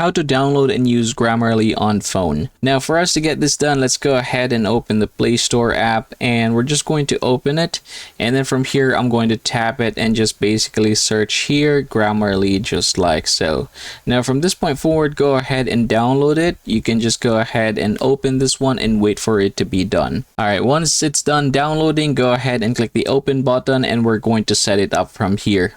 How to download and use Grammarly on phone. Now for us to get this done, let's go ahead and open the Play Store app, and we're just going to open it, and then from here I'm going to tap it and just basically search here Grammarly, just like so. Now from this point forward, go ahead and download it. You can just go ahead and open this one and wait for it to be done. Alright, once it's done downloading, go ahead and click the open button, and we're going to set it up from here.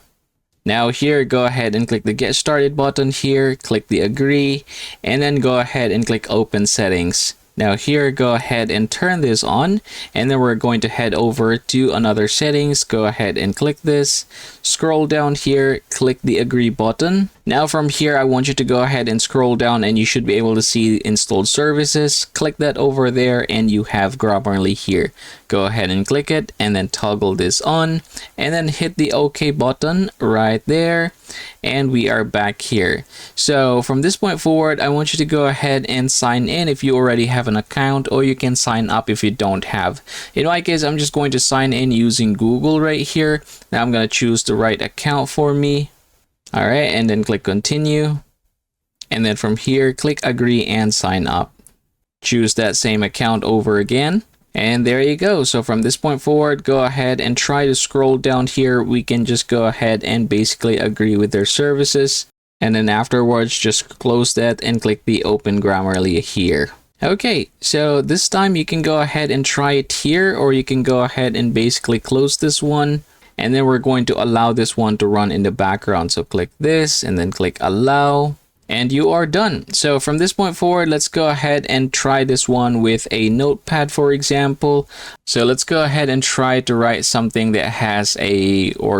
Now here, go ahead and click the get started button here, click the agree, and then go ahead and click open settings. Now here, go ahead and turn this on, and then we're going to head over to another settings. Go ahead and click this, scroll down here, click the agree button. Now from here, I want you to go ahead and scroll down, and you should be able to see installed services. Click that over there, and you have Grammarly here. Go ahead and click it, and then toggle this on, and then hit the OK button right there, and we are back here. So from this point forward, I want you to go ahead and sign in if you already have an account, or you can sign up if you don't have. In my case, I'm just going to sign in using Google right here. Now I'm going to choose the right account for me. All right, and then click continue, and then from here click agree and sign up. Choose that same account over again, and there you go. So from this point forward, go ahead and try to scroll down here. We can just go ahead and basically agree with their services, and then afterwards just close that and click the open Grammarly here. Okay, so this time you can go ahead and try it here, or you can go ahead and basically close this one, and then we're going to allow this one to run in the background. So click this and then click allow, and you are done. So from this point forward, let's go ahead and try this one with a notepad, for example. So let's go ahead and try to write something that has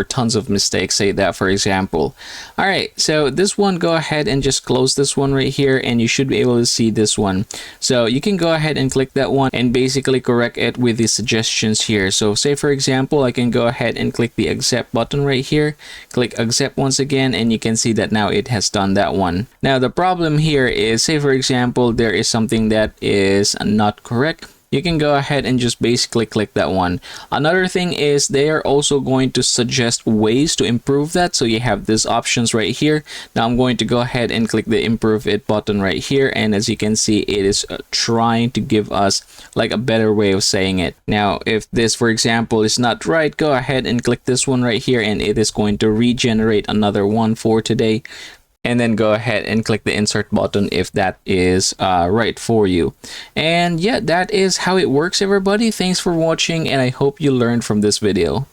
tons of mistakes, say that for example. All right, so this one, go ahead and just close this one right here, and you should be able to see this one. So you can go ahead and click that one and basically correct it with the suggestions here. So say for example, I can go ahead and click the accept button right here, click accept once again, and you can see that now it has done that one. Now the problem here is, say for example, there is something that is not correct. You can go ahead and just basically click that one. Another thing is they are also going to suggest ways to improve that. So you have these options right here. Now I'm going to go ahead and click the improve it button right here. And as you can see, it is trying to give us like a better way of saying it. Now, if this, for example, is not right, go ahead and click this one right here, and it is going to regenerate another one for today. And then go ahead and click the insert button if that is right for you. And yeah, that is how it works, everybody. Thanks for watching, and I hope you learned from this video.